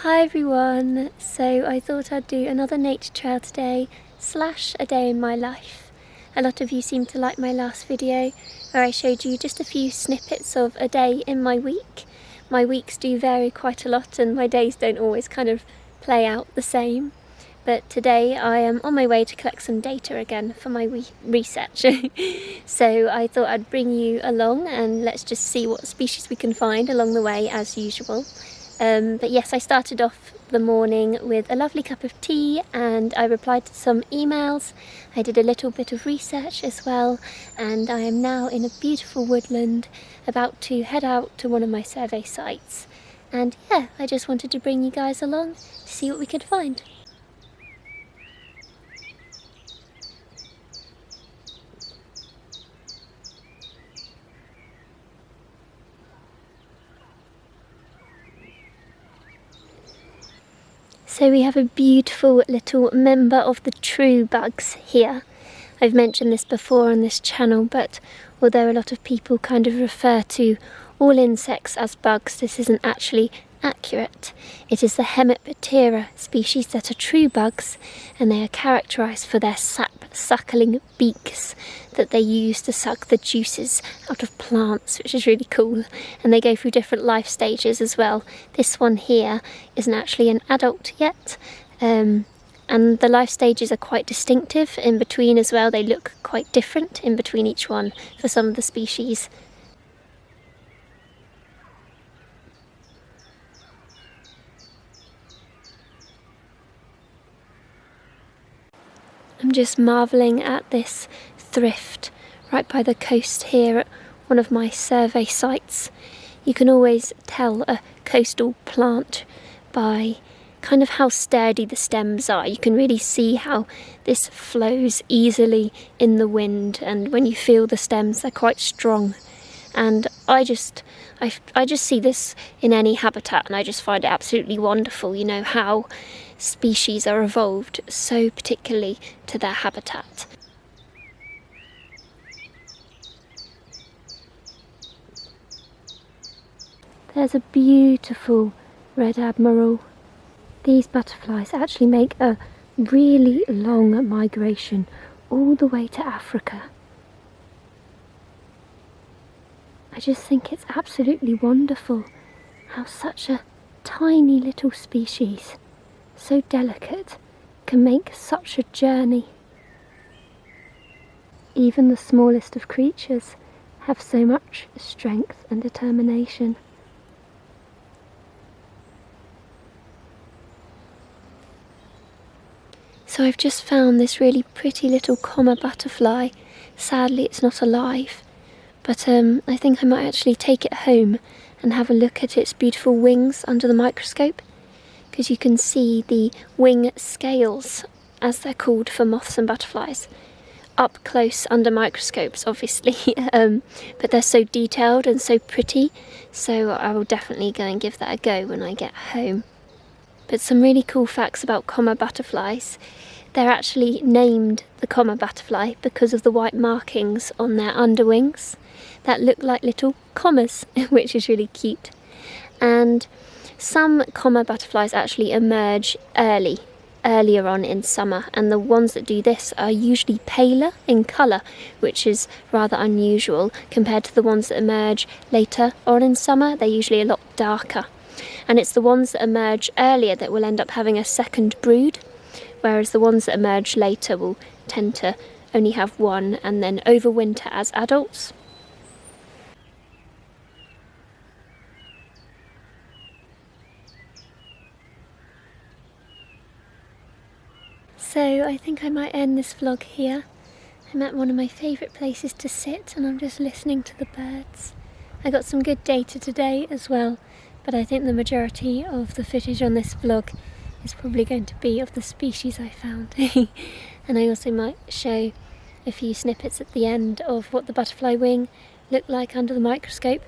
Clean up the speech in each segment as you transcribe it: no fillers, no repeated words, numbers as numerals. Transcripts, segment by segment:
Hi everyone! So I thought I'd do another nature trail today, / a day in my life. A lot of you seemed to like my last video where I showed you just a few snippets of a day in my week. My weeks do vary quite a lot and my days don't always kind of play out the same. But today I am on my way to collect some data again for my research. So I thought I'd bring you along and let's just see what species we can find along the way as usual. But yes, I started off the morning with a lovely cup of tea and I replied to some emails. I did a little bit of research as well, and I am now in a beautiful woodland about to head out to one of my survey sites. And yeah, I just wanted to bring you guys along to see what we could find. So we have a beautiful little member of the true bugs here. I've mentioned this before on this channel, but although a lot of people kind of refer to all insects as bugs, this isn't actually accurate. It is the Hemiptera species that are true bugs, and they are characterised for their sap-suckling beaks that they use to suck the juices out of plants, which is really cool. And they go through different life stages as well. This one here isn't actually an adult yet, and the life stages are quite distinctive in between as well. They look quite different in between each one for some of the species. I'm just marvelling at this thrift right by the coast here at one of my survey sites. You can always tell a coastal plant by kind of how sturdy the stems are. You can really see how this flows easily in the wind, and when you feel the stems, they're quite strong. And I just see this in any habitat, and I just find it absolutely wonderful, you know, how species are evolved so particularly to their habitat. There's a beautiful red admiral. These butterflies actually make a really long migration all the way to Africa. I just think it's absolutely wonderful how such a tiny little species, so delicate, can make such a journey. Even the smallest of creatures have so much strength and determination. So I've just found this really pretty little comma butterfly. Sadly it's not alive, but I think I might actually take it home and have a look at its beautiful wings under the microscope, because you can see the wing scales, as they're called for moths and butterflies, up close under microscopes obviously, but they're so detailed and so pretty, so I will definitely go and give that a go when I get home. But some really cool facts about comma butterflies. They're actually named the comma butterfly because of the white markings on their underwings that look like little commas, which is really cute. And some comma butterflies actually emerge earlier on in summer, and the ones that do this are usually paler in colour, which is rather unusual compared to the ones that emerge later on in summer. They're usually a lot darker. And it's the ones that emerge earlier that will end up having a second brood, whereas the ones that emerge later will tend to only have one and then overwinter as adults. So I think I might end this vlog here. I'm at one of my favourite places to sit and I'm just listening to the birds. I got some good data today as well, but I think the majority of the footage on this vlog is probably going to be of the species I found. And I also might show a few snippets at the end of what the butterfly wing looked like under the microscope.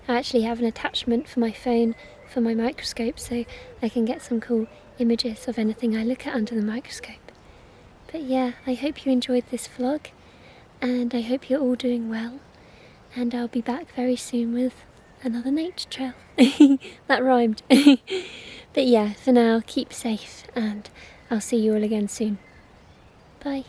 I actually have an attachment for my phone for my microscope, so I can get some cool images of anything I look at under the microscope. But yeah, I hope you enjoyed this vlog, and I hope you're all doing well, and I'll be back very soon with another nature trail. That rhymed. But yeah, for now, keep safe and I'll see you all again soon. Bye.